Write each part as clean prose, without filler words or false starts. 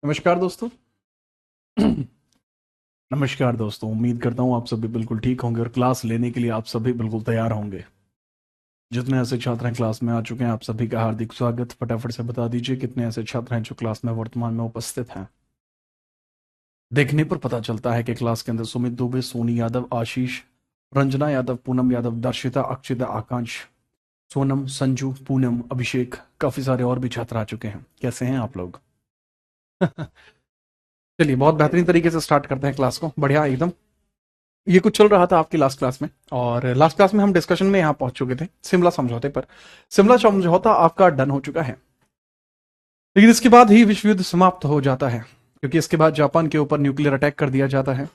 नमस्कार दोस्तों। नमस्कार दोस्तों, उम्मीद करता हूँ आप सभी बिल्कुल ठीक होंगे और क्लास लेने के लिए आप सभी बिल्कुल तैयार होंगे। जितने ऐसे छात्र हैं क्लास में आ चुके हैं, आप सभी का हार्दिक स्वागत। फटाफट से बता दीजिए कितने ऐसे छात्र हैं जो क्लास में वर्तमान में उपस्थित हैं। देखने पर पता चलता है कि क्लास के अंदर सुमित दुबे, सोनी यादव, आशीष, रंजना यादव, पूनम यादव, दर्शिता, अक्षिता, आकांक्ष, सोनम, संजू, पूनम, अभिषेक, काफी सारे और भी छात्र आ चुके हैं। कैसे हैं आप लोग? चलिए, बहुत बेहतरीन तरीके से स्टार्ट करते हैं क्लास को। बढ़िया एकदम। ये कुछ चल रहा था आपकी लास्ट क्लास में, और लास्ट क्लास में हम डिस्कशन में यहाँ पहुंच चुके थे शिमला समझौते पर। शिमला समझौता आपका डन हो चुका है, लेकिन इसके बाद ही विश्व युद्ध समाप्त हो जाता है, क्योंकि इसके बाद जापान के ऊपर न्यूक्लियर अटैक कर दिया जाता है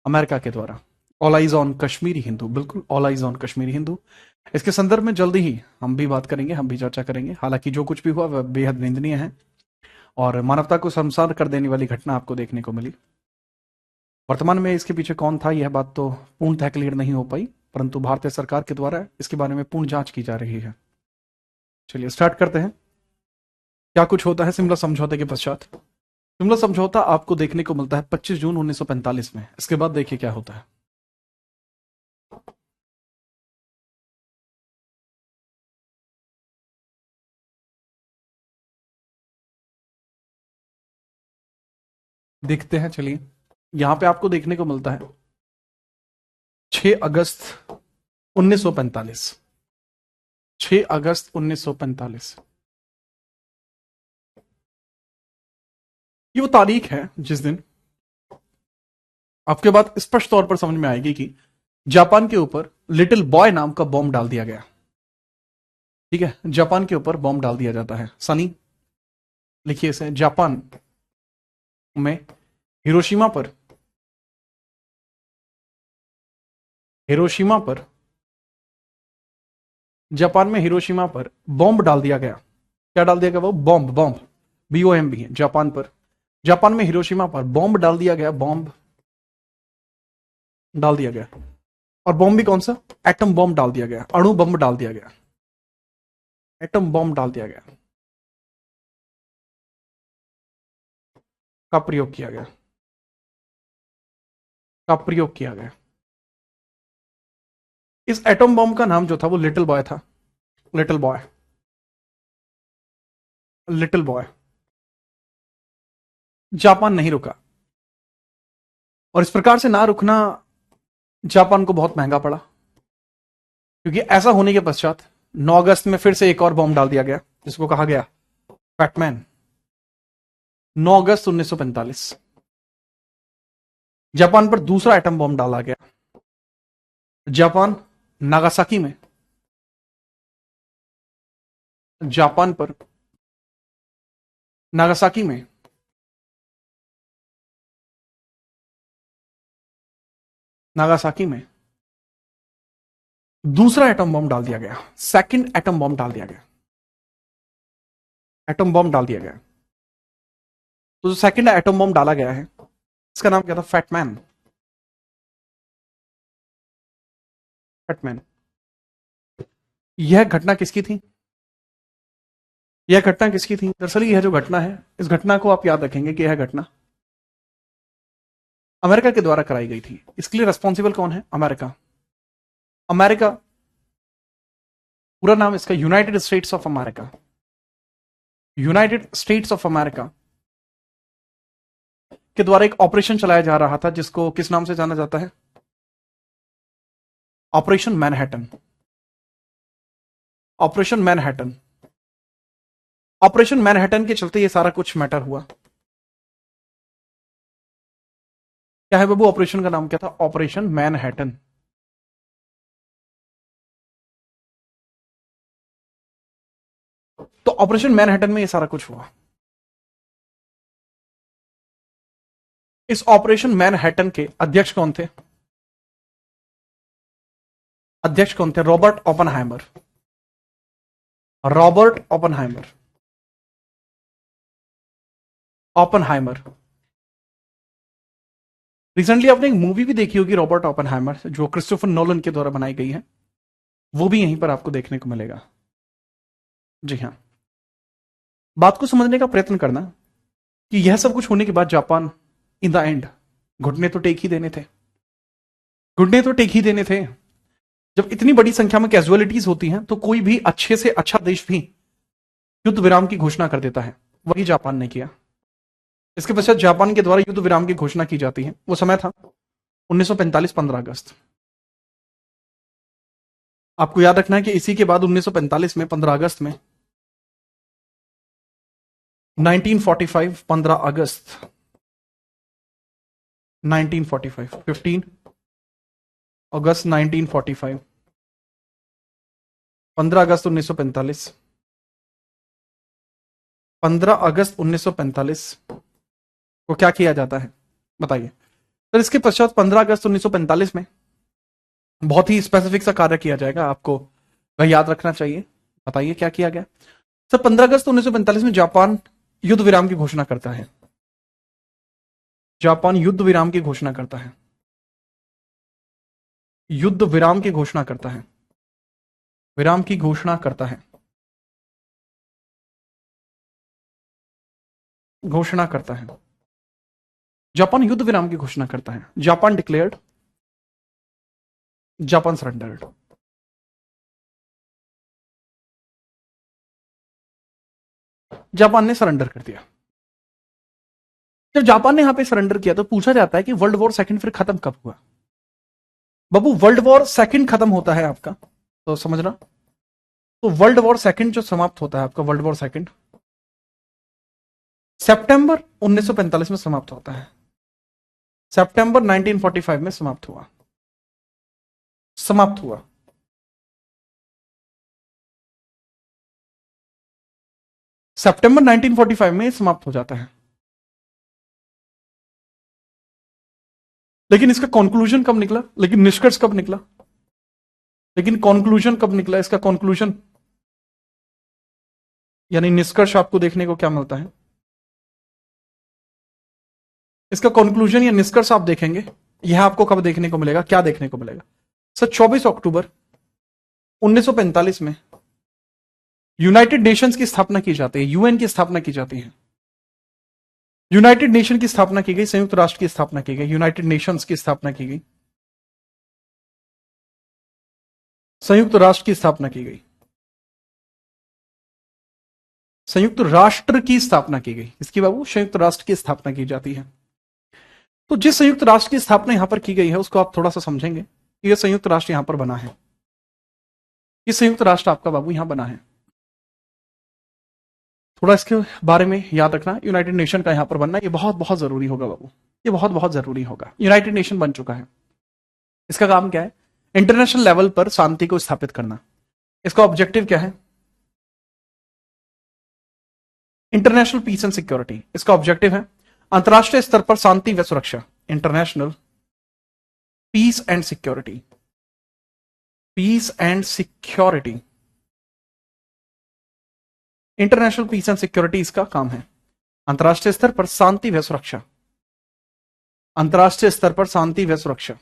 अमेरिका के द्वारा। All eyes on Kashmiri Hindu, बिल्कुल all eyes on Kashmiri Hindu. इसके संदर्भ में जल्दी ही हम भी बात करेंगे, हम भी चर्चा करेंगे। हालांकि जो कुछ भी हुआ वह बेहद निंदनीय है और मानवता को शर्मसार कर देने वाली घटना आपको देखने को मिली। वर्तमान में इसके पीछे कौन था, यह बात तो पूर्णतः क्लियर नहीं हो पाई, परंतु भारतीय सरकार के द्वारा इसके बारे में पूर्ण जांच की जा रही है। चलिए स्टार्ट करते हैं। क्या कुछ होता है शिमला समझौते के पश्चात? शिमला समझौता आपको देखने को मिलता है 25 जून 1945 में। इसके बाद देखिए क्या होता है। देखते हैं, चलिए। यहां पे आपको देखने को मिलता है 6 अगस्त 1945। 6 अगस्त 1945 ये वो तारीख है जिस दिन आपके बात स्पष्ट तौर पर समझ में आएगी कि जापान के ऊपर लिटिल बॉय नाम का बॉम्ब डाल दिया गया। ठीक है, जापान के ऊपर बॉम्ब डाल दिया जाता है। सनी, लिखिए इसे। जापान में हिरोशिमा पर हिरोशिमा पर जापान में हिरोशिमा पर बॉम्ब डाल दिया गया। क्या डाल दिया गया? वो बॉम्ब, बॉम्ब BOMB है। जापान पर, जापान में हिरोशिमा पर बॉम्ब डाल दिया गया। बॉम्ब डाल दिया गया। और बॉम्ब भी कौन सा? एटम बॉम्ब डाल दिया गया, अणु बम डाल दिया गया, एटम बॉम्ब डाल दिया गया, का प्रयोग किया गया, का प्रयोग किया गया। इस एटम बॉम्ब का नाम जो था वो लिटिल बॉय था। Little boy, little boy. Japan नहीं रुका, और इस प्रकार से ना रुकना जापान को बहुत महंगा पड़ा, क्योंकि ऐसा होने के पश्चात 9 अगस्त में फिर से एक और बॉम्ब डाल दिया गया, जिसको कहा गया फैटमैन। 9 अगस्त 1945 जापान पर दूसरा एटम बॉम्ब डाला गया। जापान नागासाकी में, जापान पर नागासाकी में नागासाकी में दूसरा एटम बॉम्ब डाल दिया गया। सेकंड एटम बॉम्ब डाल दिया गया, एटम बॉम्ब डाल दिया गया। तो जो सेकंड एटम बॉम्ब डाला गया है, इसका नाम क्या था? फैटमैन। फैटमैन। यह घटना किसकी थी? यह घटना किसकी थी? दरअसल यह जो घटना है, इस घटना को आप याद रखेंगे कि यह घटना अमेरिका के द्वारा कराई गई थी। इसके लिए रेस्पॉन्सिबल कौन है? अमेरिका। अमेरिका, पूरा नाम इसका United states of America. United states of America के द्वारा एक ऑपरेशन चलाया जा रहा था, जिसको किस नाम से जाना जाता है? Operation Manhattan. Operation Manhattan. Operation Manhattan के चलते ये सारा कुछ मैटर हुआ। क्या है बाबू? ऑपरेशन का नाम क्या था? Operation Manhattan. तो ऑपरेशन मैनहट्टन में ये सारा कुछ हुआ। इस ऑपरेशन मैनहट्टन के अध्यक्ष कौन थे? अध्यक्ष कौन थे? Robert Oppenheimer. Robert Oppenheimer. Oppenheimer. Recently आपने एक मूवी भी देखी होगी रॉबर्ट ओपनहाइमर, जो क्रिस्टोफर नोलन के द्वारा बनाई गई है। वो भी यहीं पर आपको देखने को मिलेगा। जी हाँ, बात को समझने का प्रयत्न करना। कि यह सब कुछ होने के बाद जापान इन द एंड घुटने तो टेक ही देने थे, घुटने तो टेक ही देने थे। जब इतनी बड़ी संख्या में कैजुअलिटीज होती हैं तो कोई भी अच्छे से अच्छा देश भी युद्ध विराम की घोषणा कर देता है। वही जापान ने किया। इसके पश्चात जापान के द्वारा युद्ध विराम की घोषणा की जाती है। वो समय था 1945 15 अगस्त। आपको याद रखना है कि इसी के बाद 1945 में 15 अगस्त में 1945 15 अगस्त 1945 15 अगस्त 1945 15 अगस्त 1945 15 अगस्त 1945 को क्या किया जाता है बताइए। तो इसके पश्चात 15 अगस्त 1945 में बहुत ही स्पेसिफिक सा कार्य किया जाएगा, आपको वह याद रखना चाहिए। बताइए क्या किया गया सर। 15 अगस्त 1945 में जापान युद्ध विराम की घोषणा करता है। जापान युद्ध विराम की घोषणा करता है। युद्ध विराम की घोषणा करता है। विराम की घोषणा करता है। घोषणा करता है। जापान युद्ध विराम की घोषणा करता है। Japan declared, Japan surrendered. Japan ने सरेंडर कर दिया। जब जापान ने यहां पे सरेंडर किया तो पूछा जाता है कि वर्ल्ड वॉर सेकंड फिर खत्म कब हुआ। बाबू वर्ल्ड वॉर सेकंड खत्म होता है आपका, तो समझना, तो वर्ल्ड वॉर सेकंड जो समाप्त होता है आपका, वर्ल्ड वॉर सेकंड सितंबर 1945 में समाप्त होता है। सितंबर 1945 में समाप्त हुआ। समाप्त हुआ। सितंबर 1945 में समाप्त हो जाता है। लेकिन इसका कंक्लूजन कब निकला, लेकिन निष्कर्ष कब निकला, लेकिन कंक्लूजन कब निकला, इसका कंक्लूजन यानी निष्कर्ष आपको देखने को क्या मिलता है। इसका कंक्लूजन या निष्कर्ष आप देखेंगे, यह आपको कब देखने को मिलेगा, क्या देखने को मिलेगा सर। 24 अक्टूबर 1945 में यूनाइटेड नेशंस की स्थापना की जाती है। यूएन की स्थापना की जाती है। यूनाइटेड नेशन की स्थापना की गई, संयुक्त राष्ट्र की स्थापना की गई, यूनाइटेड नेशंस की स्थापना की गई, संयुक्त राष्ट्र की स्थापना की गई, संयुक्त राष्ट्र की स्थापना की गई। इसकी बाबू संयुक्त राष्ट्र की स्थापना की जाती है। तो जिस संयुक्त राष्ट्र की स्थापना यहां पर की गई है उसको आप थोड़ा सा समझेंगे कि यह संयुक्त राष्ट्र यहां पर बना है। ये संयुक्त राष्ट्र आपका बाबू यहां बना है। थोड़ा इसके बारे में याद रखना। यूनाइटेड नेशन का यहां पर बनना ये बहुत बहुत जरूरी होगा बाबू, ये बहुत बहुत जरूरी होगा। यूनाइटेड नेशन बन चुका है। इसका काम क्या है, इंटरनेशनल लेवल पर शांति को स्थापित करना। इसका ऑब्जेक्टिव क्या है, इंटरनेशनल पीस एंड सिक्योरिटी। इसका ऑब्जेक्टिव है अंतरराष्ट्रीय स्तर पर शांति व सुरक्षा, international peace and security, peace and security, international peace and security इसका काम है। अंतरराष्ट्रीय स्तर पर शांति व सुरक्षा, अंतरराष्ट्रीय स्तर पर शांति व सुरक्षा,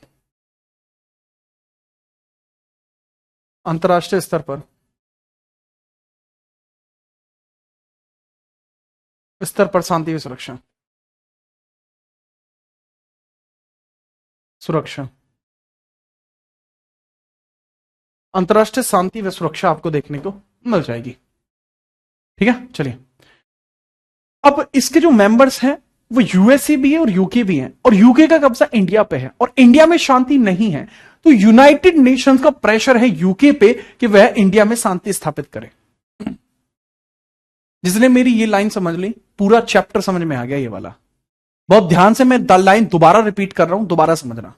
अंतरराष्ट्रीय स्तर पर शांति व सुरक्षा, सुरक्षा, अंतरराष्ट्रीय शांति व सुरक्षा आपको देखने को मिल जाएगी। ठीक है, चलिए अब इसके जो मेंबर्स हैं वो यूएसए भी है और यूके भी है, और यूके का कब्जा इंडिया पे है, और इंडिया में शांति नहीं है। तो यूनाइटेड नेशंस का प्रेशर है यूके पे कि वह इंडिया में शांति स्थापित करे। जिसने मेरी ये लाइन समझ ली, पूरा चैप्टर समझ में आ गया ये वाला। बहुत ध्यान से मैं लाइन दोबारा रिपीट कर रहा हूं, दोबारा समझना।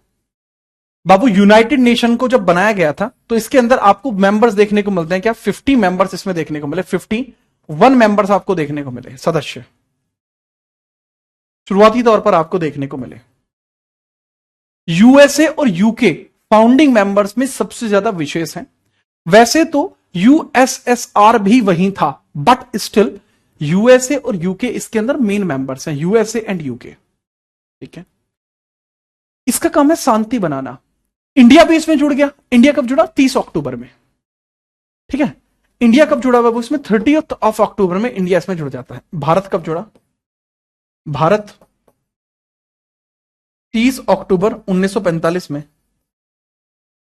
बाबू यूनाइटेड नेशन को जब बनाया गया था तो इसके अंदर आपको मेंबर्स देखने को मिलते हैं क्या, 50 मेंबर्स इसमें देखने को मिले, 51 मेंबर्स आपको देखने को मिले, सदस्य शुरुआती तौर पर आपको देखने को मिले। यूएसए और यूके फाउंडिंग मेंबर्स में सबसे ज्यादा विशेष हैं। वैसे तो यूएसएसआर भी वही था, बट स्टिल यूएसए और यूके इसके अंदर मेन मेंबर्स हैं, यूएसए एंड यूके। ठीक है, इसका काम है शांति बनाना। इंडिया भी इसमें जुड़ गया। इंडिया कब जुड़ा, 30 अक्टूबर में। ठीक है, इंडिया कब जुड़ा बाबू इसमें, 30 अक्टूबर में इंडिया इसमें जुड़ जाता है। भारत कब जुड़ा, भारत 30 अक्टूबर 1945 में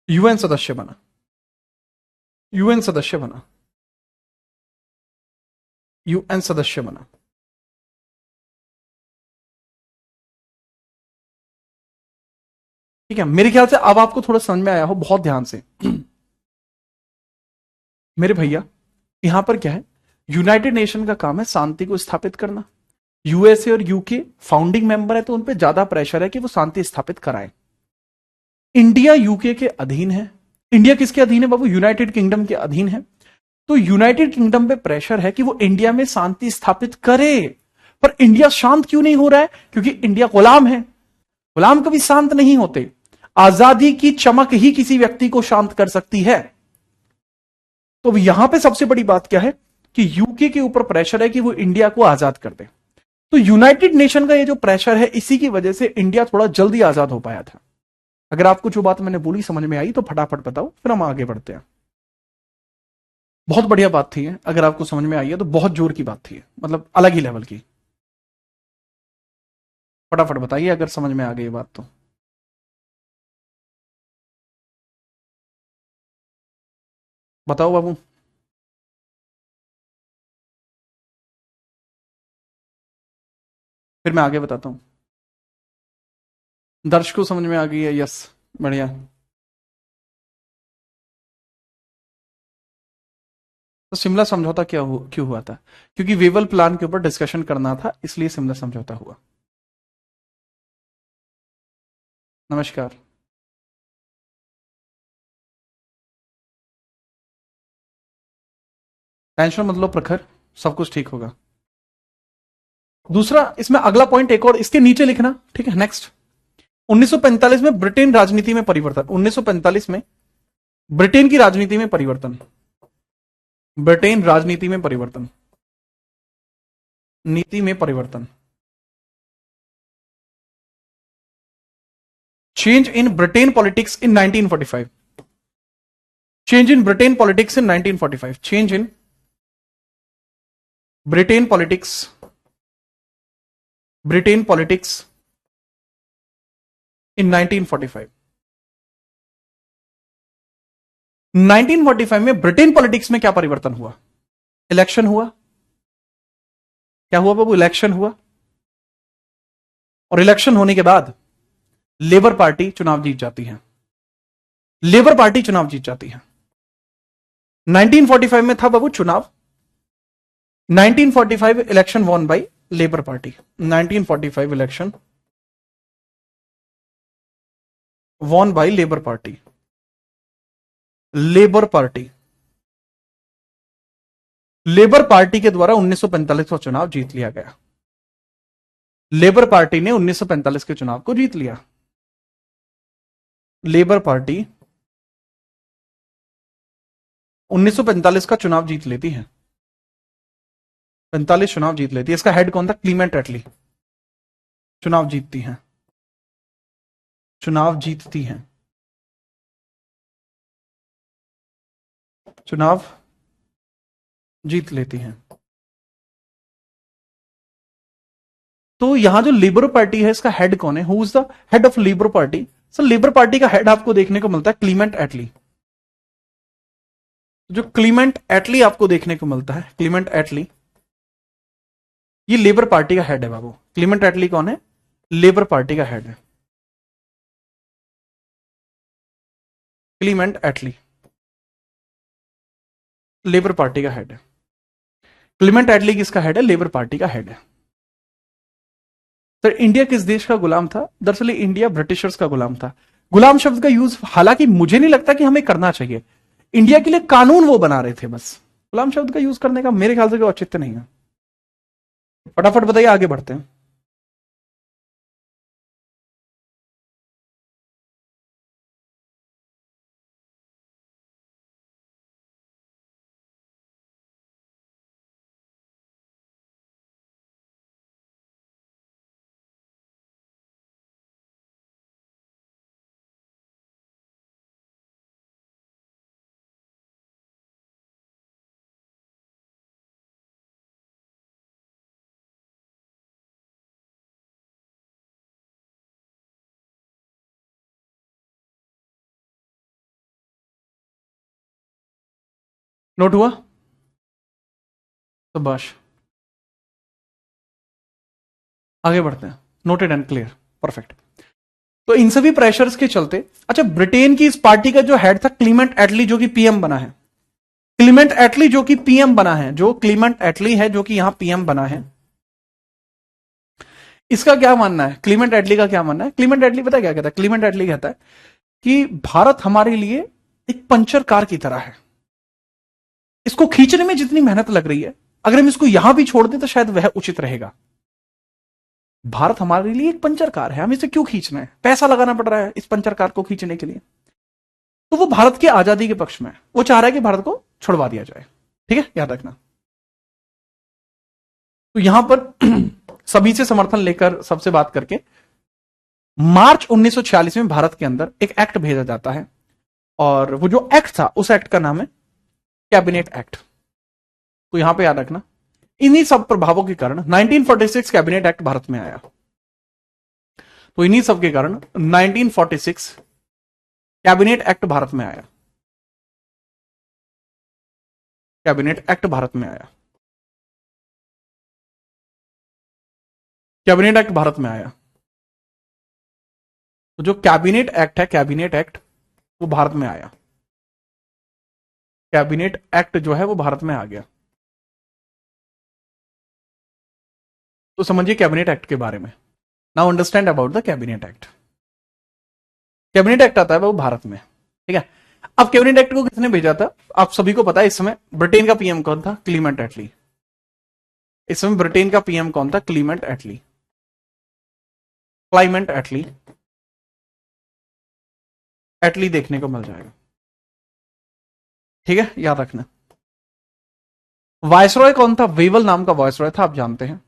यूएन सदस्य बना। यूएन सदस्य बना। यूएन सदस्य बना। ठीक है, मेरे ख्याल से अब आपको थोड़ा समझ में आया हो, बहुत ध्यान से। मेरे भैया, यहां पर क्या है, यूनाइटेड नेशन का काम है शांति को स्थापित करना। यूएसए और यूके फाउंडिंग मेंबर है, तो उन पे ज्यादा प्रेशर है कि वो शांति स्थापित कराएं। इंडिया यूके के अधीन है। इंडिया किसके अधीन है बाबू? यूनाइटेड किंगडम के अधीन है। तो यूनाइटेड किंगडम पे प्रेशर है कि वो इंडिया में शांति स्थापित करे। पर इंडिया शांत क्यों नहीं हो रहा है? क्योंकि इंडिया गुलाम है। गुलाम कभी शांत नहीं होते। आजादी की चमक ही किसी व्यक्ति को शांत कर सकती है। तो यहां पे सबसे बड़ी बात क्या है कि यूके के ऊपर प्रेशर है कि वो इंडिया को आजाद कर दे। तो यूनाइटेड नेशन का ये जो प्रेशर है, इसी की वजह से इंडिया थोड़ा जल्दी आजाद हो पाया था। अगर आपको जो बात मैंने बोली समझ में आई तो फटाफट बताओ, फिर हम आगे बढ़ते हैं। बहुत बढ़िया बात थी है, अगर आपको समझ में आई है तो बहुत जोर की बात थी, मतलब अलग ही लेवल की। फटाफट बताइए अगर समझ में आ गई बात तो। बताओ बाबू। फिर मैं आगे बताता हूं। दर्शकों समझ में आ गई है? यस, बढ़िया। तो शिमला समझौता क्यों हुआ था? क्योंकि वेवल प्लान के ऊपर डिस्कशन करना था, इसलिए शिमला समझौता हुआ। नमस्कार। टेंशन मतलब प्रखर, सब कुछ ठीक होगा। दूसरा, इसमें अगला पॉइंट एक और इसके नीचे लिखना, ठीक है? नेक्स्ट, 1945 में ब्रिटेन राजनीति में परिवर्तन। 1945 में ब्रिटेन की राजनीति में परिवर्तन। ब्रिटेन राजनीति में परिवर्तन। नीति में परिवर्तन। Change in Britain politics in 1945। Change in Britain politics in 1945। Change in Britain politics. Britain politics in 1945। 1945 में ब्रिटेन पॉलिटिक्स में क्या परिवर्तन हुआ? इलेक्शन हुआ। क्या हुआ बाबू? इलेक्शन हुआ। और इलेक्शन होने के बाद लेबर पार्टी चुनाव जीत जाती है। लेबर पार्टी चुनाव जीत जाती है। 1945 में था बाबू चुनाव। 1945 election won by labour party. 1945 election won by labour party. Labour party. Labour party के द्वारा 1945 का चुनाव जीत लिया गया। लेबर पार्टी ने 1945 के चुनाव को जीत लिया। लेबर पार्टी 1945 का चुनाव जीत लेती है। 45 चुनाव जीत लेती है। इसका हेड कौन था? क्लीमेंट एटली। चुनाव जीतती हैं। चुनाव जीतती हैं। चुनाव जीत लेती हैं। तो यहां जो लेबर पार्टी है, इसका हेड कौन है? Who is the head of labour party? Sir, labour party का हेड आपको देखने को मिलता है क्लीमेंट एटली। जो क्लीमेंट एटली आपको देखने को मिलता है, क्लीमेंट एटली, ये लेबर पार्टी का हेड है बाबू। क्लीमेंट एटली कौन है? लेबर पार्टी का हेड है। क्लीमेंट एटली लेबर पार्टी का हेड है। क्लीमेंट एटली किसका हेड है? लेबर पार्टी का हेड है। तो इंडिया किस देश का गुलाम था? दरअसल इंडिया ब्रिटिशर्स का गुलाम था। गुलाम शब्द का यूज हालांकि मुझे नहीं लगता कि हमें करना चाहिए। इंडिया के लिए कानून वो बना रहे थे बस। गुलाम शब्द का यूज करने का मेरे ख्याल से कोई औचित्य नहीं है। फटाफट बताइए, आगे बढ़ते हैं। नोट हुआ? शाबाश, आगे बढ़ते हैं। Noted and clear, perfect. तो इन सभी प्रेशर्स के चलते, अच्छा, ब्रिटेन की इस पार्टी का जो हेड था क्लीमेंट एटली, जो कि पीएम बना है। क्लीमेंट एटली जो कि पीएम बना है, जो क्लीमेंट एटली है जो कि यहां पीएम बना है, इसका क्या मानना है? क्लीमेंट एटली का क्या मानना है? क्लीमेंट एटली पता है क्या कहता है? क्लीमेंट एटली कहता है कि भारत हमारे लिए एक पंचर कार की तरह है। इसको खींचने में जितनी मेहनत लग रही है, अगर हम इसको यहां भी छोड़ दें तो शायद वह उचित रहेगा। भारत हमारे लिए एक पंचर कार है, हम इसे क्यों खींचना है? पैसा लगाना पड़ रहा है इस पंचर कार को खींचने के लिए। तो वो भारत की आजादी के पक्ष में है, वो चाह रहा है कि भारत को छुड़वा दिया जाए। ठीक है, याद रखना। तो यहां पर सभी से समर्थन लेकर, सबसे बात करके, मार्च 1946 में भारत के अंदर एक एक्ट भेजा जाता है, और वो जो एक्ट था, उस एक्ट का नाम है कैबिनेट एक्ट। तो यहां पे याद रखना, इन्हीं सब प्रभावों के कारण 1946 कैबिनेट एक्ट भारत में आया। तो इन्हीं सब के कारण 1946 कैबिनेट एक्ट भारत में आया। कैबिनेट एक्ट भारत में आया। कैबिनेट एक्ट भारत में आया। तो जो कैबिनेट एक्ट है, कैबिनेट एक्ट, वो भारत में आया। कैबिनेट एक्ट जो है वो भारत में आ गया। तो समझिए कैबिनेट एक्ट के बारे में। Now understand about the cabinet act. Cabinet act आता है वो भारत में, ठीक है। अब कैबिनेट एक्ट को किसने भेजा था? आप सभी को पता है। इस समय ब्रिटेन का पीएम कौन था? क्लीमेंट एटली। इस समय ब्रिटेन का पीएम कौन था? क्लीमेंट एटली। क्लाइमेंट एटली। एटली देखने को मिल जाएगा, ठीक है, याद रखना। वायसरॉय कौन था? वेवल नाम का वायसरॉय था, आप जानते हैं।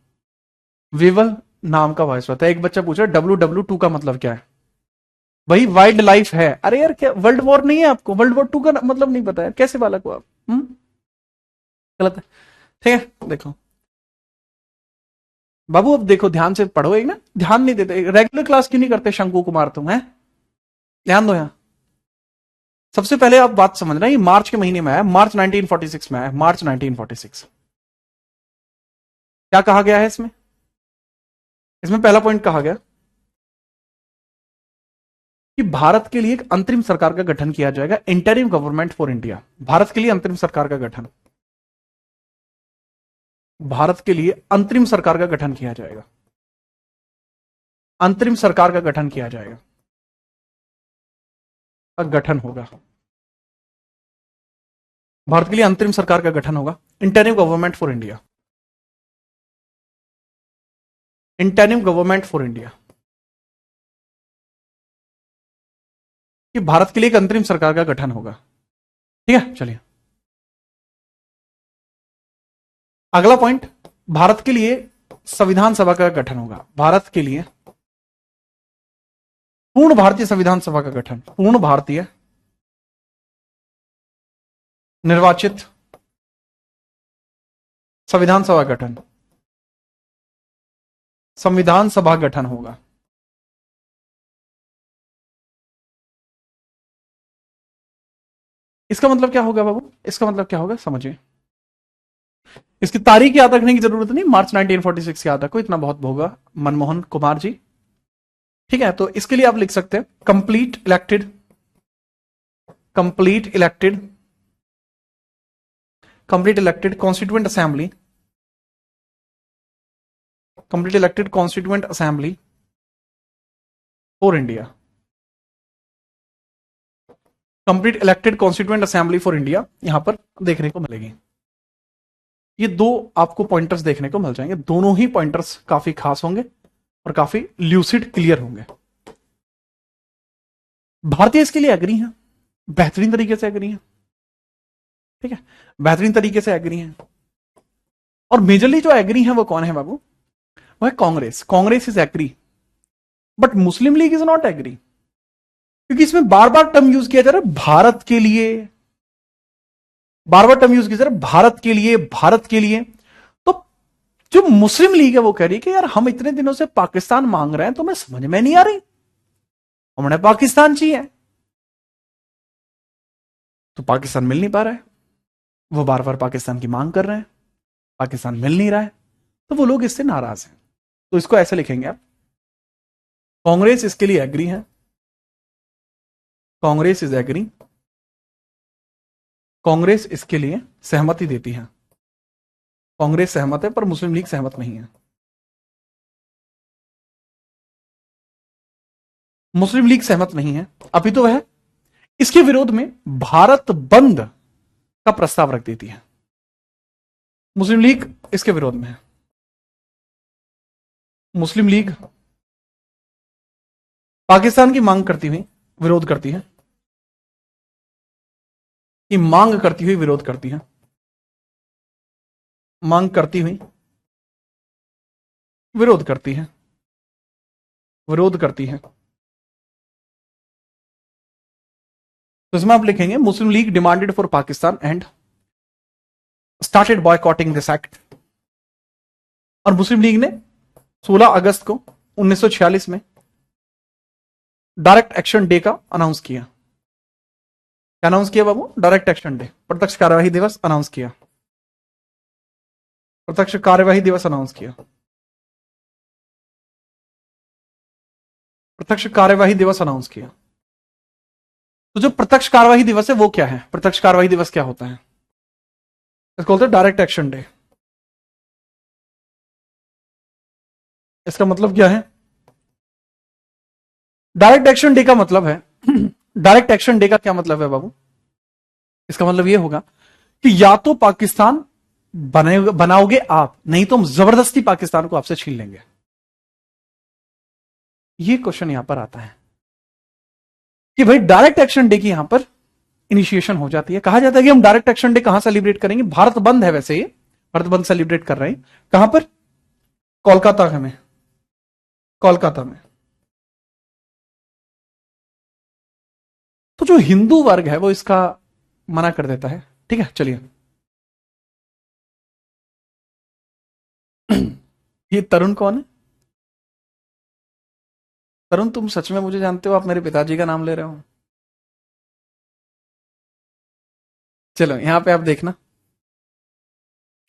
वेवल नाम का वायसरॉय था। एक बच्चा पूछ रहा है WW2 का मतलब क्या है? भाई वाइल्ड लाइफ है। अरे यार, क्या वर्ल्ड वॉर नहीं है आपको? वर्ल्ड वॉर 2 का मतलब नहीं पता है? कैसे बालक हो आप? गलत है, ठीक है। देखो बाबू, अब देखो, ध्यान से पढ़ो। एक ना ध्यान नहीं देते, रेगुलर क्लास क्यों नहीं करते शंकु कुमार तुम? है, ध्यान दो यहां। सबसे पहले आप बात समझना, ये मार्च के महीने में आया, मार्च 1946 में आया, मार्च 1946। क्या कहा गया है इसमें? इसमें पहला पॉइंट कहा गया कि भारत के लिए एक अंतरिम सरकार का गठन किया जाएगा, interim government for India. Bharat के लिए अंतरिम सरकार का गठन, भारत के लिए अंतरिम सरकार का गठन किया जाएगा। अंतरिम सरकार का गठन किया जाएगा, गठन होगा। भारत के लिए अंतरिम सरकार का गठन होगा, interim government for India. Interim government for India, कि भारत के लिए एक अंतरिम सरकार का गठन होगा। ठीक है, चलिए अगला पॉइंट। भारत के लिए संविधान सभा का गठन होगा। भारत के लिए पूर्ण भारतीय संविधान सभा का गठन, पूर्ण भारतीय निर्वाचित संविधान सभा गठन, संविधान सभा गठन होगा। इसका मतलब क्या होगा बाबू? इसका मतलब क्या होगा समझिए। इसकी तारीख याद रखने की जरूरत नहीं, मार्च 1946 याद रखो, इतना बहुत होगा। मनमोहन कुमार जी, ठीक है। तो इसके लिए आप लिख सकते हैं complete elected, complete elected, complete elected constituent assembly, complete elected constituent assembly for India, complete elected constituent assembly for India यहां पर देखने को मिलेगी। ये दो आपको पॉइंटर्स देखने को मिल जाएंगे। दोनों ही पॉइंटर्स काफी खास होंगे और काफी ल्यूसिड क्लियर होंगे। भारतीय इसके लिए एग्री हैं, बेहतरीन तरीके से एग्री हैं, ठीक है, बेहतरीन तरीके से एग्री हैं। और मेजरली जो एग्री हैं वो कौन है बाबू? वो है Congress. Congress is agree, but Muslim League is not agree, क्योंकि इसमें बार बार टर्म यूज किया जा रहा है भारत के लिए, बार बार टर्म यूज किया जा रहा है भारत के लिए, भारत के लिए। तो जो मुस्लिम लीग है वो कह रही है कि यार हम इतने दिनों से पाकिस्तान मांग रहे हैं, तो मैं समझ में नहीं आ रही, हमें पाकिस्तान चाहिए। तो पाकिस्तान मिल नहीं पा रहा है, वो बार बार पाकिस्तान की मांग कर रहे हैं, पाकिस्तान मिल नहीं रहा है, तो वो लोग इससे नाराज हैं। तो इसको ऐसे लिखेंगे आप, कांग्रेस इसके लिए एग्री है, कांग्रेस इज एग्री, कांग्रेस इसके लिए सहमति देती है, कांग्रेस सहमत है पर मुस्लिम लीग सहमत नहीं है। मुस्लिम लीग सहमत नहीं है, अभी तो वह इसके विरोध में भारत बंद का प्रस्ताव रख देती है। मुस्लिम लीग इसके विरोध में है, मुस्लिम लीग पाकिस्तान की मांग करती हुई विरोध करती है, कि मांग करती हुई विरोध करती है, मांग करती हुई विरोध करती है, विरोध करती है। तो इसमें आप लिखेंगे Muslim League demanded for Pakistan and started boycotting this act. और मुस्लिम लीग ने 16 अगस्त को 1946 में डायरेक्ट एक्शन डे का अनाउंस किया। क्या अनाउंस किया बाबू? डायरेक्ट एक्शन डे, प्रत्यक्ष कार्यवाही दिवस अनाउंस किया, प्रत्यक्ष कार्यवाही दिवस अनाउंस किया, प्रत्यक्ष कार्यवाही दिवस अनाउंस किया। तो जो प्रत्यक्ष कार्यवाही दिवस है वो क्या है? प्रत्यक्ष कार्यवाही दिवस क्या होता है? इसको बोलते हैं डायरेक्ट एक्शन डे। इसका मतलब क्या है? डायरेक्ट एक्शन डे का मतलब है डायरेक्ट एक्शन डे का क्या मतलब है बाबू? इसका मतलब यह होगा कि या तो पाकिस्तान बनाओगे आप, नहीं तो हम जबरदस्ती पाकिस्तान को आपसे छीन लेंगे। यह क्वेश्चन यहां पर आता है कि भाई डायरेक्ट एक्शन डे की यहां पर इनिशिएशन हो जाती है। कहा जाता है कि हम डायरेक्ट एक्शन डे कहां सेलिब्रेट करेंगे? भारत बंद है, वैसे ये भारत बंद सेलिब्रेट कर रहे हैं। कहां पर? कोलकाता में, कोलकाता में। तो जो हिंदू वर्ग है वो इसका मना कर देता है। ठीक है, चलिए। ये तरुण कौन है? तरुण, तुम सच में मुझे जानते हो? आप मेरे पिताजी का नाम ले रहे हो। चलो यहां पे आप देखना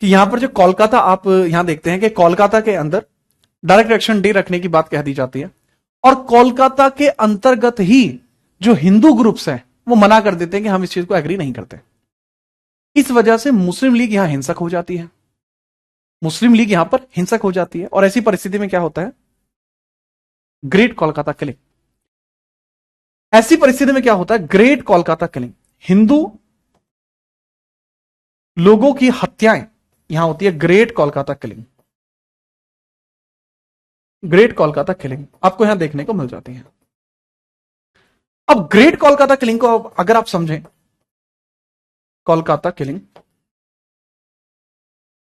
कि यहां पर जो कोलकाता, आप यहां देखते हैं कि कोलकाता के अंदर डायरेक्ट एक्शन डे रखने की बात कह दी जाती है, और कोलकाता के अंतर्गत ही जो हिंदू ग्रुप्स हैं वो मना कर देते हैं कि हम इस चीज को एग्री नहीं करते। इस वजह से मुस्लिम लीग यहां हिंसक हो जाती है, मुस्लिम लीग यहां पर हिंसक हो जाती है। और ऐसी परिस्थिति में क्या होता है? Great Kolkata killing. ऐसी परिस्थिति में क्या होता है? ग्रेट कोलकाता किलिंग, हिंदू लोगों की हत्याएं यहां होती है। Great Kolkata killing, great Kolkata killing आपको यहां देखने को मिल जाती है। अब ग्रेट कोलकाता किलिंग को अगर आप समझें, कोलकाता किलिंग,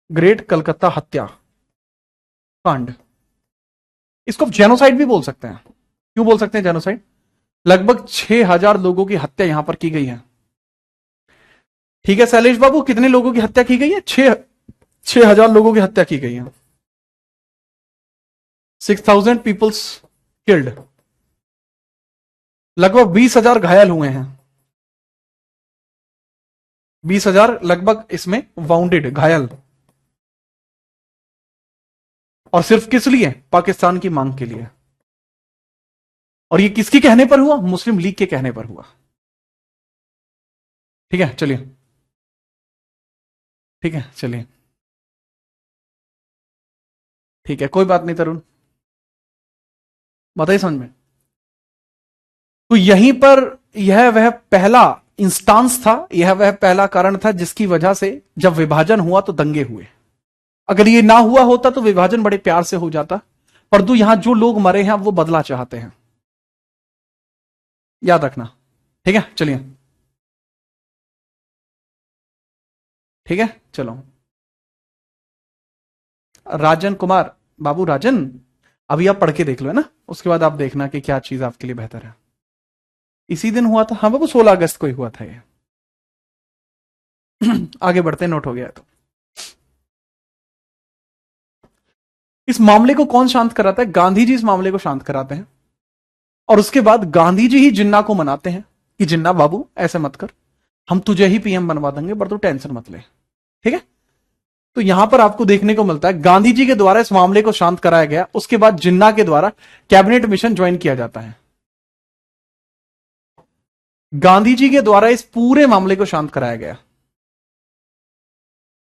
ग्रेट कलकत्ता हत्या कांड, इसको जेनोसाइड भी बोल सकते हैं। क्यों बोल सकते हैं जेनोसाइड? लगभग 6000 लोगों की हत्या यहां पर की गई है। ठीक है शैलेश बाबू, कितने लोगों की हत्या की गई है? 6000 लोगों की हत्या की गई है। 6000 पीपल्स किल्ड, लगभग 20,000 घायल हुए हैं। 20,000 लगभग इसमें वाउंडेड, घायल। और सिर्फ किस लिए? पाकिस्तान की मांग के लिए। और ये किसके कहने पर हुआ? मुस्लिम लीग के कहने पर हुआ। ठीक है, चलिए। ठीक है, चलिए। ठीक है, कोई बात नहीं तरुण, बताइए समझ में। तो यहीं पर यह वह पहला इंस्टांस था, यह वह पहला कारण था जिसकी वजह से जब विभाजन हुआ तो दंगे हुए। अगर ये ना हुआ होता तो विभाजन बड़े प्यार से हो जाता, परंतु यहां जो लोग मरे हैं वो बदला चाहते हैं, याद रखना। ठीक है, चलिए। ठीक है, चलो। राजन कुमार बाबू, राजन अभी आप पढ़ के देख लो, है ना, उसके बाद आप देखना कि क्या चीज आपके लिए बेहतर है। इसी दिन हुआ था? हाँ बाबू, 16 अगस्त को ही हुआ था ये। आगे बढ़ते, नोट हो गया तो। इस मामले को कौन शांत कराता है? गांधी जी इस मामले को शांत कराते हैं, और उसके बाद गांधी जी ही जिन्ना को मनाते हैं कि जिन्ना बाबू ऐसे मत कर। हम तुझे ही पीएम बनवा देंगे, पर तू टेंशन मत ले। ठीक है, तो यहां पर आपको देखने को मिलता है गांधी जी के द्वारा इस मामले को शांत कराया गया, उसके बाद जिन्ना के द्वारा कैबिनेट मिशन ज्वाइन किया जाता है। गांधी जी के द्वारा इस पूरे मामले को शांत कराया गया,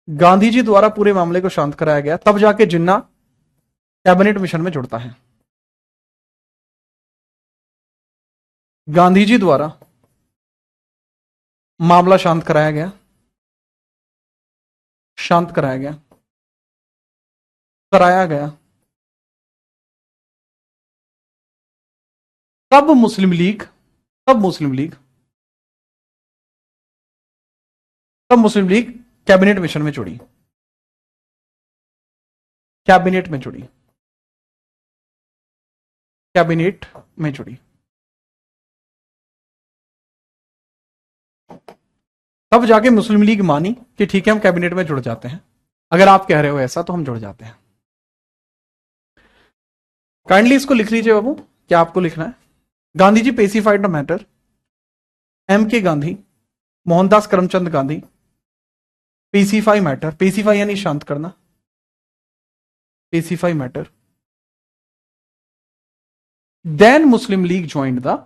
गांधी जी द्वारा पूरे मामले को शांत कराया गया, तब जाके जिन्ना कैबिनेट मिशन में जुड़ता है। गांधी जी द्वारा मामला शांत कराया गया, शांत कराया गया, कराया गया, तब मुस्लिम लीग, तब मुस्लिम लीग, तब मुस्लिम लीग कैबिनेट मिशन में जुड़ी, कैबिनेट में जुड़ी, कैबिनेट में जुड़ी। तब जाके मुस्लिम लीग मानी कि ठीक है हम कैबिनेट में जुड़ जाते हैं, अगर आप कह रहे हो ऐसा तो हम जुड़ जाते हैं। काइंडली इसको लिख लीजिए बाबू, क्या आपको लिखना है? Gandhi ji pacified the matter, M K Gandhi, Mohandas Karamchand Gandhi, pacify matter, pacify यानी शांत करना, pacify matter, then Muslim League joined the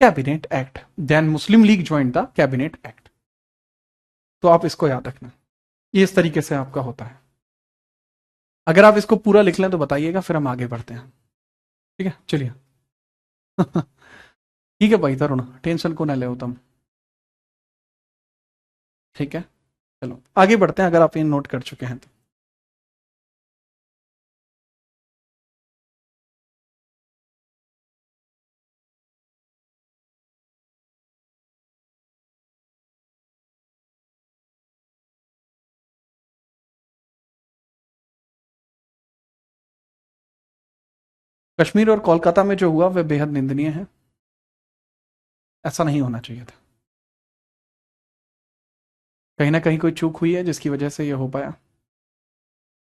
cabinet act, then Muslim League joined the cabinet act. तो आप इसको याद रखना, ये इस तरीके से आपका होता है। अगर आप इसको पूरा लिख लें तो बताइएगा, फिर हम आगे बढ़ते हैं। ठीक है, चलिए। ठीक है भाई तरुण, टेंशन को ना ले तुम। ठीक है, चलो आगे बढ़ते हैं, अगर आप ये नोट कर चुके हैं तो। कश्मीर और कोलकाता में जो हुआ वह बेहद निंदनीय है, ऐसा नहीं होना चाहिए था। कहीं ना कहीं कोई चूक हुई है जिसकी वजह से यह हो पाया।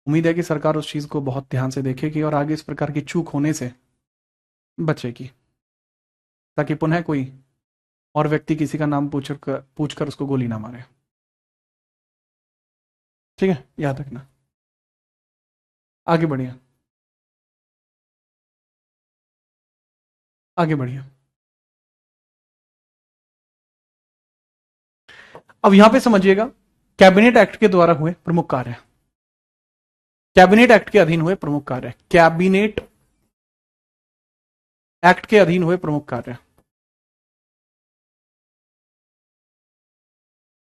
उम्मीद है कि सरकार उस चीज को बहुत ध्यान से देखेगी और आगे इस प्रकार की चूक होने से बचेगी, ताकि पुनः कोई और व्यक्ति किसी का नाम पूछकर उसको गोली ना मारे। ठीक है, याद रखना। आगे बढ़िए, आगे बढ़िए। अब यहां पे समझिएगा, कैबिनेट एक्ट के द्वारा हुए प्रमुख कार्य, कैबिनेट एक्ट के अधीन हुए प्रमुख कार्य, कैबिनेट एक्ट के अधीन हुए प्रमुख कार्य,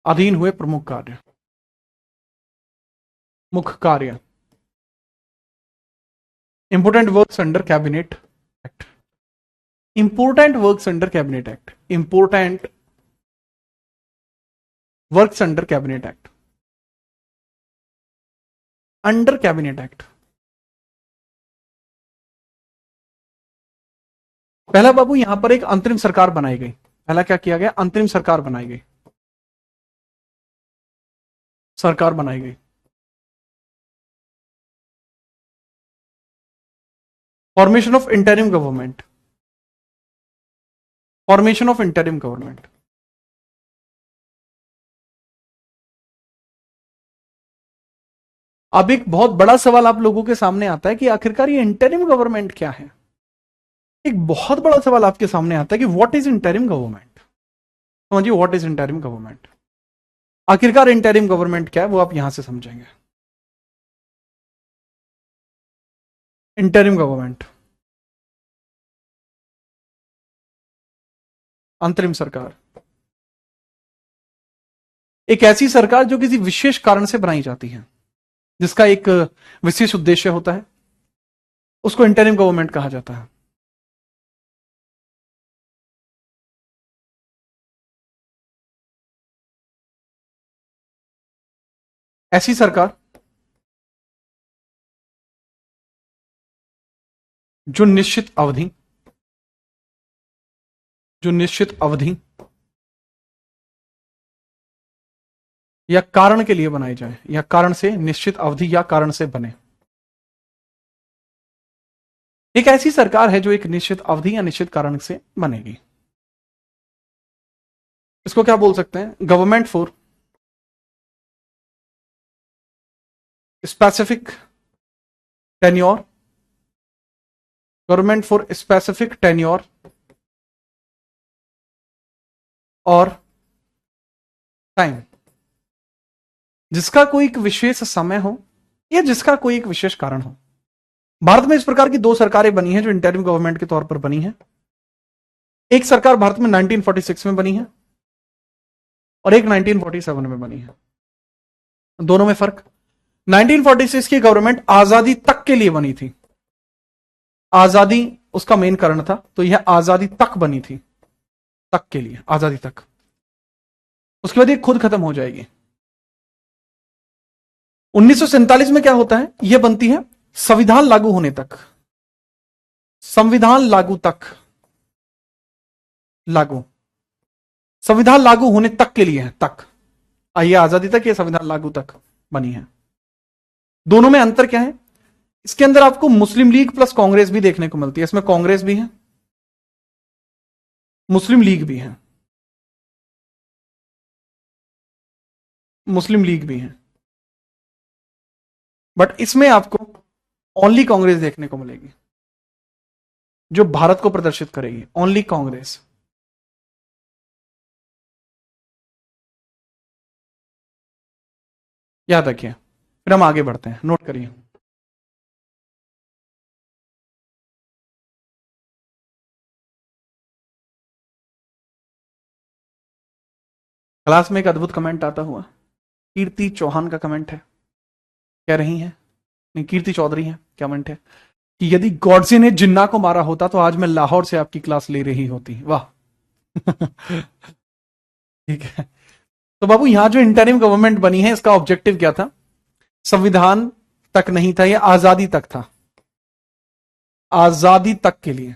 अधीन हुए प्रमुख कार्य, मुख्य कार्य, important works under cabinet act, important works under cabinet act, important works under cabinet act, under cabinet act. पहला बाबू यहां पर एक अंतरिम सरकार बनाई गई, पहला क्या किया गया? अंतरिम सरकार बनाई गई, सरकार बनाई गई। Formation of interim government, formation of interim government. अब एक बहुत बड़ा सवाल आप लोगों के सामने आता है कि आखिरकार ये इंटरिम गवर्नमेंट क्या है। एक बहुत बड़ा सवाल आपके सामने आता है कि व्हाट इज इंटरिम गवर्नमेंट। समझिए, व्हाट इज इंटरिम गवर्नमेंट, आखिरकार इंटरिम गवर्नमेंट क्या है वो आप यहां से समझेंगे। इंटरिम गवर्नमेंट, अंतरिम सरकार, एक ऐसी सरकार जो किसी विशेष कारण से बनाई जाती है, जिसका एक विशेष उद्देश्य होता है, उसको इंटरिम गवर्नमेंट कहा जाता है। ऐसी सरकार जो निश्चित अवधि, जो निश्चित अवधि या कारण के लिए बनाई जाए, या कारण से, निश्चित अवधि या कारण से बने। एक ऐसी सरकार है जो एक निश्चित अवधि या निश्चित कारण से बनेगी। इसको क्या बोल सकते हैं? Government for specific tenure, government for specific tenure और टाइम, जिसका कोई एक विशेष समय हो या जिसका कोई एक विशेष कारण हो। भारत में इस प्रकार की 2 सरकारें बनी हैं जो इंटरिम गवर्नमेंट के तौर पर बनी है। एक सरकार भारत में 1946 में बनी है और एक 1947 में बनी है। दोनों में फर्क, 1946 की गवर्नमेंट आजादी तक के लिए बनी थी, आजादी उसका मेन कारण था, तो यह आजादी तक बनी थी, तक के लिए, आजादी तक। उसके बाद ये खुद खत्म हो जाएगी। 1947 में क्या होता है? यह बनती है संविधान लागू होने तक, संविधान लागू तक, लागू, संविधान लागू होने तक के लिए है, तक। आइए, आजादी तक, ये संविधान लागू तक बनी है। दोनों में अंतर क्या है? इसके अंदर आपको मुस्लिम लीग प्लस कांग्रेस भी देखने को मिलती है। इसमें कांग्रेस भी है, मुस्लिम लीग भी है, मुस्लिम लीग भी है, बट इसमें आपको ओनली कांग्रेस देखने को मिलेगी जो भारत को प्रदर्शित करेगी, ओनली कांग्रेस। याद रखिए, फिर हम आगे बढ़ते हैं, नोट करिए। क्लास में एक अद्भुत कमेंट आता हुआ, कीर्ति चौहान का कमेंट है, कह रही है, नहीं, कीर्ति चौधरी है, कमेंट है कि यदि गॉडसे ने जिन्ना को मारा होता तो आज मैं लाहौर से आपकी क्लास ले रही होती। वाह। ठीक है, तो बाबू यहां जो इंटरिम गवर्नमेंट बनी है, इसका ऑब्जेक्टिव क्या था? संविधान तक नहीं था, यह आजादी तक था, आजादी तक के लिए।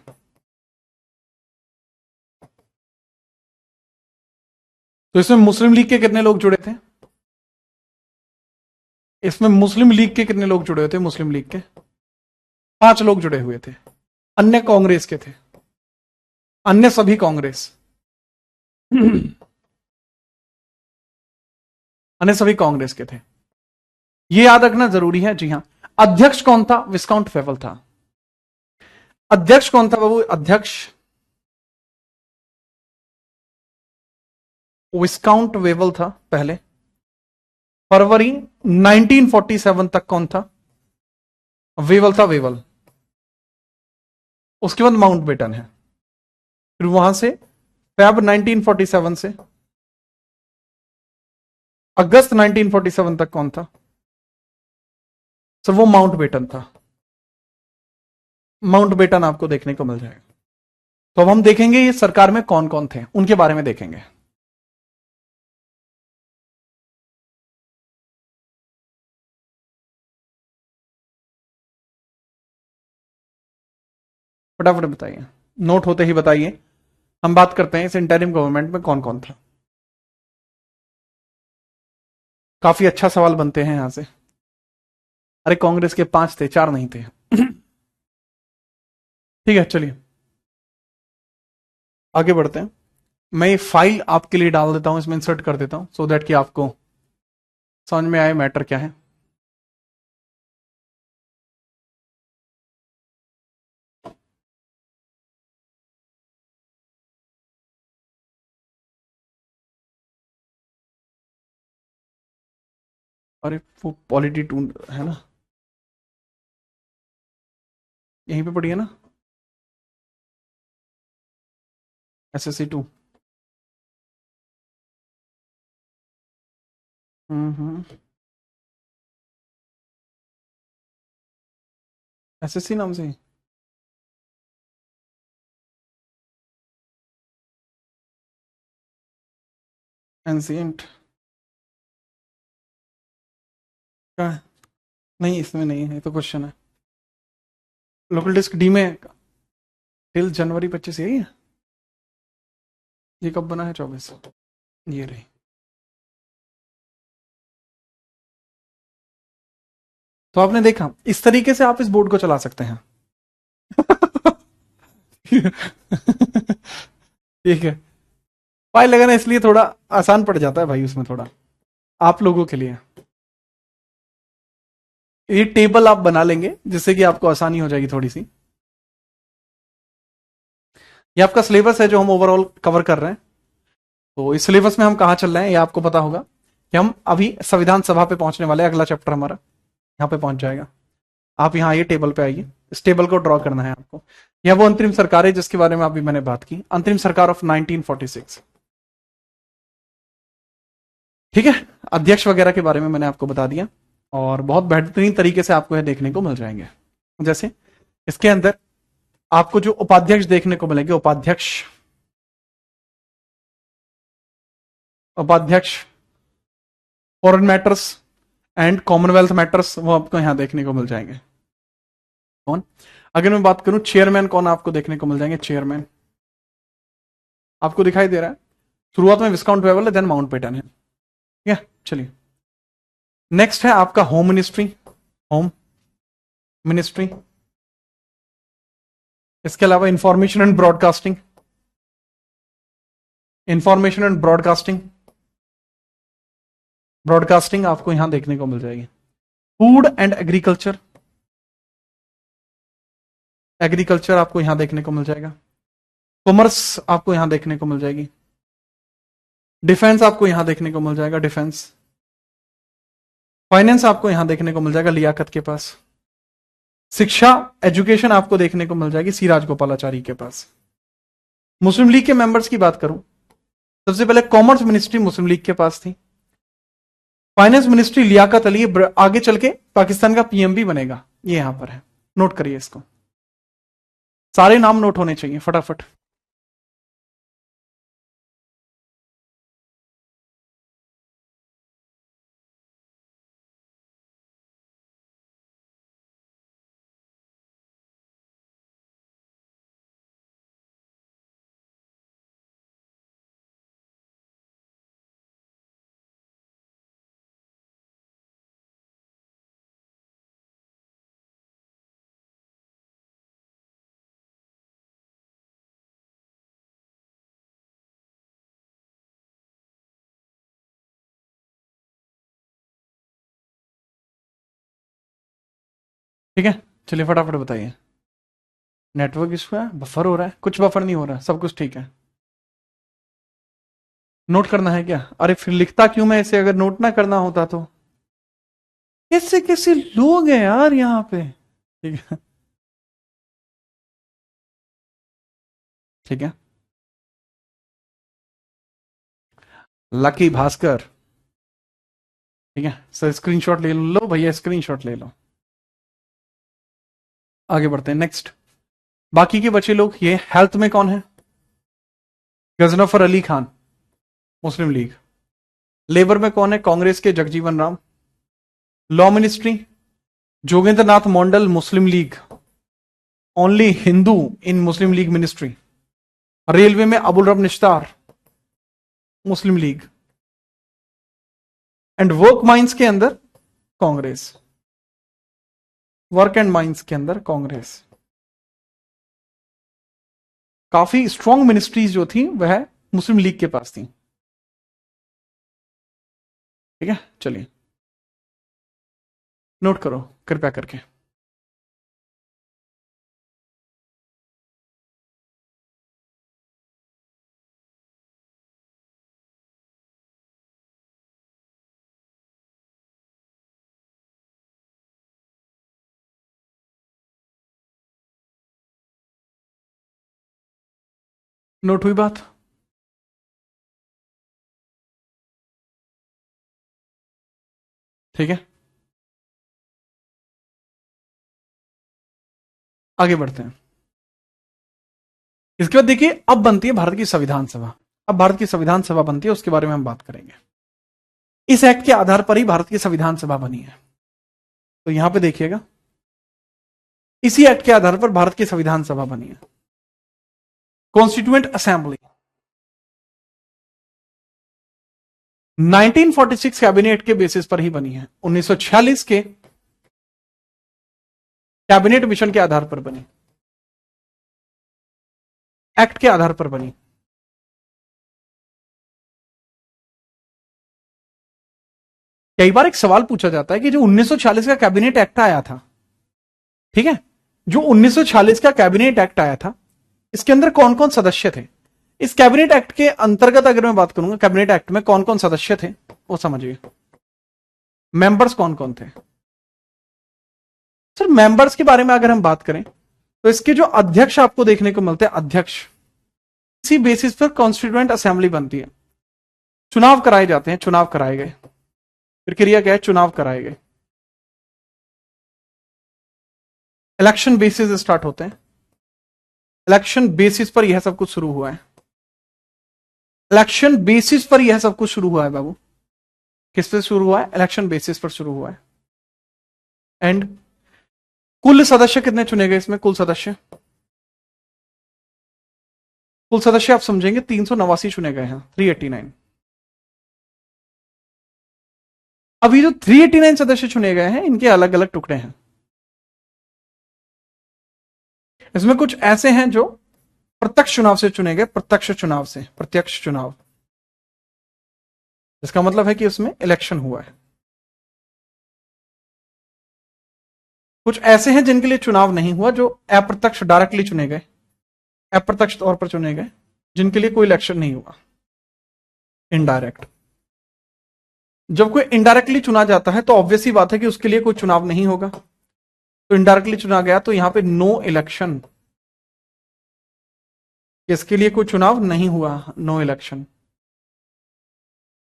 तो इसमें मुस्लिम लीग के कितने लोग जुड़े थे? इसमें मुस्लिम लीग के कितने लोग जुड़े हुए थे? मुस्लिम लीग के 5 लोग जुड़े हुए थे, अन्य कांग्रेस के थे, अन्य सभी कांग्रेस, अन्य सभी कांग्रेस के थे। यह याद रखना जरूरी है। जी हां, अध्यक्ष कौन था? विस्काउंट फेवल था। अध्यक्ष कौन था बाबू? अध्यक्ष विस्काउंट वेवल था पहले। फरवरी 1947 तक कौन था? वेवल था, वेवल। उसके बाद माउंटबेटन है, फिर वहां से फेब 1947 से अगस्त 1947 तक कौन था? सर वो माउंटबेटन था। माउंटबेटन आपको देखने को मिल जाएगा। तो अब हम देखेंगे ये सरकार में कौन कौन थे, उनके बारे में देखेंगे। फटाफट बताइए, नोट होते ही बताइए। हम बात करते हैं इस इंटरिम गवर्नमेंट में कौन कौन था। काफी अच्छा सवाल बनते हैं यहां से। अरे कांग्रेस के 5 थे, 4 नहीं थे। ठीक है, चलिए आगे बढ़ते हैं। मैं ये फाइल आपके लिए डाल देता हूं, इसमें इंसर्ट कर देता हूं, सो दैट कि आपको समझ में आए मैटर क्या है। अरे वो पॉलिटी टू है ना, यहीं पे पड़ी है ना, SSC 2। हम्म, SSC नाम से एंशियंट का है? नहीं, इसमें नहीं है, ये तो क्वेश्चन है। लोकल डिस्क डी में टिल जनवरी 25 यही है। ये कब बना है? 24। ये रही। तो आपने देखा, इस तरीके से आप इस बोर्ड को चला सकते हैं। ठीक है, फाइल लगाना इसलिए थोड़ा आसान पड़ जाता है भाई, उसमें थोड़ा आप लोगों के लिए ये टेबल आप बना लेंगे जिससे कि आपको आसानी हो जाएगी थोड़ी सी। ये आपका सिलेबस है जो हम ओवरऑल कवर कर रहे हैं। तो इस सिलेबस में हम कहाँ चल रहे हैं ये आपको पता होगा कि हम अभी संविधान सभा पे पहुंचने वाले हैं। अगला चैप्टर हमारा यहाँ पे पहुंच जाएगा। आप यहाँ आइए, टेबल पे आइए, इस टेबल को ड्रॉ करना है आपको। यह वो अंतरिम सरकार है जिसके बारे में अभी मैंने बात की, अंतरिम सरकार ऑफ 1946। ठीक है, अध्यक्ष वगैरह के बारे में मैंने आपको बता दिया और बहुत बेहतरीन तरीके से आपको यह देखने को मिल जाएंगे। जैसे इसके अंदर आपको जो उपाध्यक्ष देखने को मिलेंगे, उपाध्यक्ष, उपाध्यक्ष foreign matters and Commonwealth matters, वो आपको यहां देखने को मिल जाएंगे। कौन, अगर मैं बात करूं चेयरमैन, कौन आपको देखने को मिल जाएंगे? चेयरमैन आपको दिखाई दे रहा है, शुरुआत में विस्काउंट वेवल है, देन माउंट पेटन है। ठीक है, चलिए नेक्स्ट है आपका होम मिनिस्ट्री, होम मिनिस्ट्री। इसके अलावा information and broadcasting, information and broadcasting, broadcasting आपको यहां देखने को मिल जाएगी। फूड एंड एग्रीकल्चर, एग्रीकल्चर आपको यहां देखने को मिल जाएगा। कॉमर्स आपको यहां देखने को मिल जाएगी। डिफेंस आपको यहां देखने को मिल जाएगा, डिफेंस। फाइनेंस आपको यहां देखने को मिल जाएगा लियाकत के पास। शिक्षा, एजुकेशन आपको देखने को मिल जाएगी सी राजगोपालाचारी के पास। मुस्लिम लीग के मेंबर्स की बात करूं, सबसे पहले कॉमर्स मिनिस्ट्री मुस्लिम लीग के पास थी। फाइनेंस मिनिस्ट्री लियाकत अली, आगे चल के पाकिस्तान का पीएम भी बनेगा, ये यहां पर है, नोट करिए इसको। सारे नाम नोट होने चाहिए फटाफट। ठीक है, चलिए फटाफट बताइए। नेटवर्क इशू है, बफर हो रहा है? कुछ बफर नहीं हो रहा है, सब कुछ ठीक है। नोट करना है क्या? अरे फिर लिखता क्यों मैं इसे, अगर नोट ना करना होता तो। कैसे कैसे लोग हैं यार यहाँ पे। ठीक है, ठीक है। लकी भास्कर, ठीक है सर, स्क्रीनशॉट ले लो भैया, स्क्रीनशॉट ले लो। आगे बढ़ते हैं नेक्स्ट। बाकी के बचे लोग, ये हेल्थ में कौन है? गजनफर अली खान, मुस्लिम लीग। लेबर में कौन है? कांग्रेस के जगजीवन राम। लॉ मिनिस्ट्री जोगेंद्र नाथ मोंडल, मुस्लिम लीग, ओनली हिंदू इन मुस्लिम लीग मिनिस्ट्री। रेलवे में अबुल रब निश्तार, मुस्लिम लीग। एंड वर्क माइंस के अंदर कांग्रेस, वर्क एंड माइंस के अंदर कांग्रेस। काफी स्ट्रॉन्ग मिनिस्ट्रीज जो थी वह मुस्लिम लीग के पास थी। ठीक है, चलिए नोट करो कृपया करके। नोट हुई बात? ठीक है, आगे बढ़ते हैं। इसके बाद देखिए, अब बनती है भारत की संविधान सभा। अब भारत की संविधान सभा बनती है, उसके बारे में हम बात करेंगे। इस एक्ट के आधार पर ही भारत की संविधान सभा बनी है। तो यहां पे देखिएगा, इसी एक्ट के आधार पर भारत की संविधान सभा बनी है। कॉन्स्टिट्यूएंट असेंबली 1946 कैबिनेट के बेसिस पर ही बनी है। 1946 के कैबिनेट मिशन के आधार पर बनी, एक्ट के आधार पर बनी। कई बार एक सवाल पूछा जाता है कि जो 1946 का कैबिनेट एक्ट आया था, ठीक है, जो 1946 का कैबिनेट एक्ट आया था, इसके अंदर कौन कौन सदस्य थे? इस कैबिनेट एक्ट के अंतर्गत अगर मैं बात करूंगा, कैबिनेट एक्ट में कौन कौन सदस्य थे वो समझिए। मेंबर्स कौन कौन थे? सर मेंबर्स के बारे में अगर हम बात करें तो इसके जो अध्यक्ष आपको देखने को मिलते हैं, अध्यक्ष, इसी बेसिस पर कॉन्स्टिट्यूएंट असेंबली बनती है। चुनाव कराए जाते हैं, चुनाव कराए गए, प्रक्रिया क्या है? चुनाव कराए गए, इलेक्शन बेसिस स्टार्ट होते हैं, इलेक्शन बेसिस पर यह सब कुछ शुरू हुआ है, इलेक्शन बेसिस पर यह सब कुछ शुरू हुआ है बाबू। किस पे शुरू हुआ है? इलेक्शन बेसिस पर शुरू हुआ है। एंड कुल सदस्य कितने चुने गए इसमें? कुल सदस्य आप समझेंगे 389 चुने गए हैं, 389। अभी जो 389 सदस्य चुने गए हैं, इनके अलग अलग टुकड़े हैं। इसमें कुछ ऐसे हैं जो प्रत्यक्ष चुनाव से चुने गए, प्रत्यक्ष चुनाव से, प्रत्यक्ष चुनाव, इसका मतलब है कि उसमें इलेक्शन हुआ है। कुछ ऐसे हैं जिनके लिए चुनाव नहीं हुआ, जो अप्रत्यक्ष डायरेक्टली चुने गए, अप्रत्यक्ष तौर पर चुने गए, जिनके लिए कोई इलेक्शन नहीं हुआ, इनडायरेक्ट। जब कोई इनडायरेक्टली चुना जाता है तो ऑब्वियस ही बात है कि उसके लिए कोई चुनाव नहीं होगा। तो इनडायरेक्टली चुना गया तो यहां पे नो इलेक्शन, इसके लिए कोई चुनाव नहीं हुआ, नो इलेक्शन।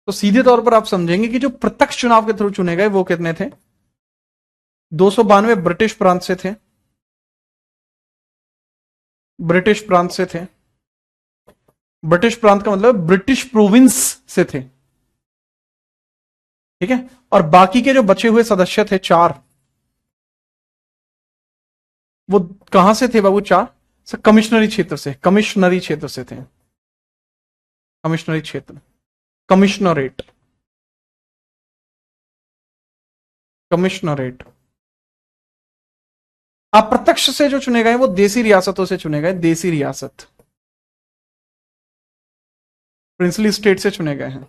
तो सीधे तौर पर आप समझेंगे कि जो प्रत्यक्ष चुनाव के थ्रू चुने गए वो कितने थे? 292 ब्रिटिश प्रांत से थे, ब्रिटिश प्रांत से थे। ब्रिटिश प्रांत का मतलब ब्रिटिश प्रोविंस से थे, ठीक है। और बाकी के जो बचे हुए सदस्य थे 4, वो कहां से थे बाबू? 4 सर कमिश्नरी क्षेत्र से, कमिश्नरी क्षेत्र से थे, कमिश्नरी क्षेत्र, कमिश्नरेट, कमिश्नरेट। अप्रत्यक्ष से जो चुने गए वो देसी रियासतों से चुने गए, देसी रियासत, प्रिंसली स्टेट से चुने गए हैं,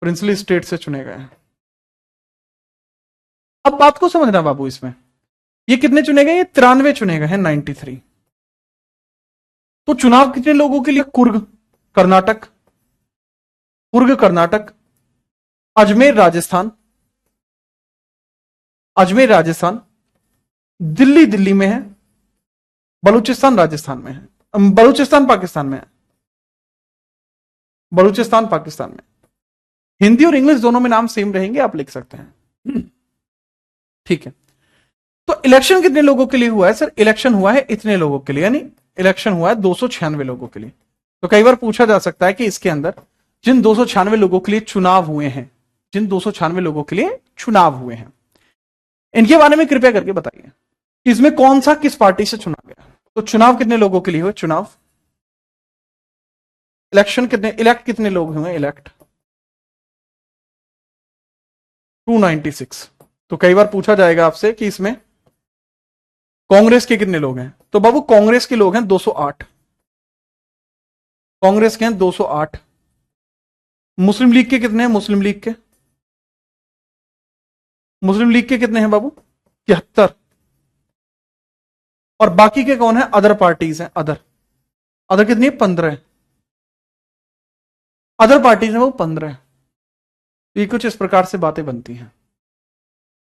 प्रिंसली स्टेट से चुने गए हैं। अब बात को समझना बाबू, इसमें ये कितने चुने गए? ये 93 चुने गए हैं, 93। तो चुनाव कितने लोगों के लिए? कुर्ग कर्नाटक, कुर्ग कर्नाटक, अजमेर राजस्थान, अजमेर राजस्थान, दिल्ली दिल्ली में है, बलूचिस्तान राजस्थान में है, बलूचिस्तान पाकिस्तान में है, बलूचिस्तान पाकिस्तान में। हिंदी और इंग्लिश दोनों में नाम सेम रहेंगे, आप लिख सकते हैं, ठीक है। तो इलेक्शन कितने लोगों के लिए हुआ है? सर इलेक्शन हुआ है इतने लोगों के लिए, यानी इलेक्शन हुआ है 296 लोगों के लिए। तो कई बार पूछा जा सकता है कि इसके अंदर जिन 296 लोगों के लिए चुनाव हुए हैं, जिन 296 लोगों के लिए चुनाव हुए हैं, इनके बारे में कृपया करके बताइए, इसमें कौन सा किस पार्टी से चुना गया? तो चुनाव कितने लोगों के लिए हुए? चुनाव, इलेक्शन कितने, इलेक्ट कितने लोग हुए? इलेक्ट 296। तो कई बार पूछा जाएगा आपसे कि इसमें कांग्रेस के कितने लोग हैं? तो बाबू कांग्रेस के लोग हैं 208, कांग्रेस के हैं 208। मुस्लिम लीग के कितने हैं? मुस्लिम लीग के, मुस्लिम लीग के कितने हैं बाबू? 73। और बाकी के कौन है? अदर पार्टीज हैं, अदर, अदर कितनी है? 15। अदर पार्टीज हैं वो 15। ये कुछ इस प्रकार से बातें बनती हैं।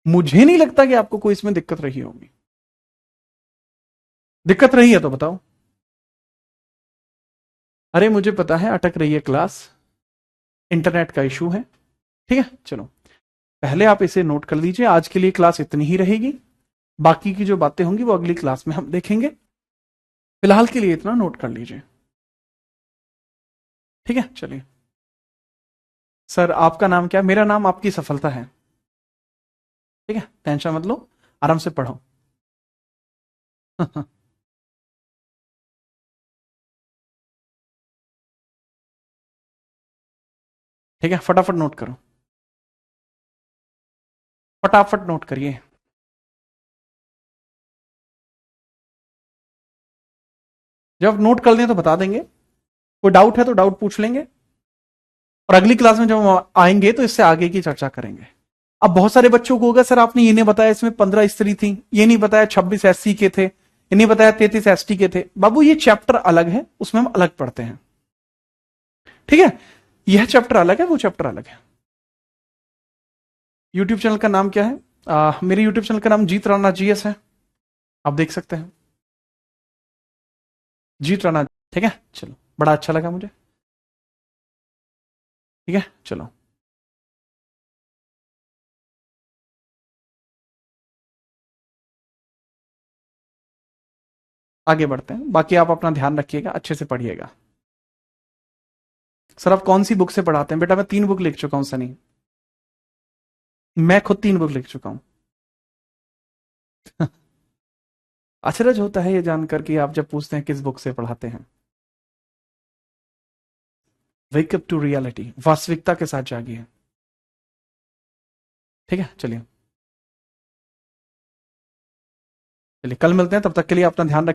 मुझे नहीं लगता कि आपको कोई इसमें दिक्कत रही होगी। दिक्कत रही है तो बताओ। अरे मुझे पता है अटक रही है क्लास, इंटरनेट का इशू है, ठीक है। चलो पहले आप इसे नोट कर लीजिए, आज के लिए क्लास इतनी ही रहेगी, बाकी की जो बातें होंगी वो अगली क्लास में हम देखेंगे। फिलहाल के लिए इतना नोट कर लीजिए, ठीक है। चलिए सर आपका नाम क्या? मेरा नाम आपकी सफलता है, ठीक है, टेंशन मत लो, आराम से पढ़ो। ठीक है, फटाफट नोट करो, फटाफट नोट करिए। जब नोट कर लें तो बता देंगे, कोई डाउट है तो डाउट पूछ लेंगे। और अगली क्लास में जब हम आएंगे तो इससे आगे की चर्चा करेंगे। अब बहुत सारे बच्चों को होगा सर आपने ये नहीं बताया इसमें 15 स्त्री थी, ये नहीं बताया 26 एससी के थे, ये नहीं बताया 33 एसटी के थे। बाबू ये चैप्टर अलग है, उसमें हम अलग पढ़ते हैं, ठीक है। यह चैप्टर अलग है, वो चैप्टर अलग है। यूट्यूब चैनल का नाम क्या है? मेरे यूट्यूब चैनल का नाम जीत राणा जीएस है, आप देख सकते हैं, जीत राणा। ठीक है, चलो, बड़ा अच्छा लगा मुझे। ठीक है, चलो आगे बढ़ते हैं। बाकी आप अपना ध्यान रखिएगा, अच्छे से पढ़िएगा। सर आप कौन सी बुक से पढ़ाते हैं? बेटा मैं 3 बुक लिख चुका हूं सनी, मैं खुद 3 बुक लिख चुका हूं। अचरज होता है ये जानकर कि आप जब पूछते हैं किस बुक से पढ़ाते हैं। वेकअप टू रियलिटी, वास्तविकता के साथ जागिए। ठीक है, चलिए चलिए, कल मिलते हैं, तब तक के लिए अपना ध्यान रखिए।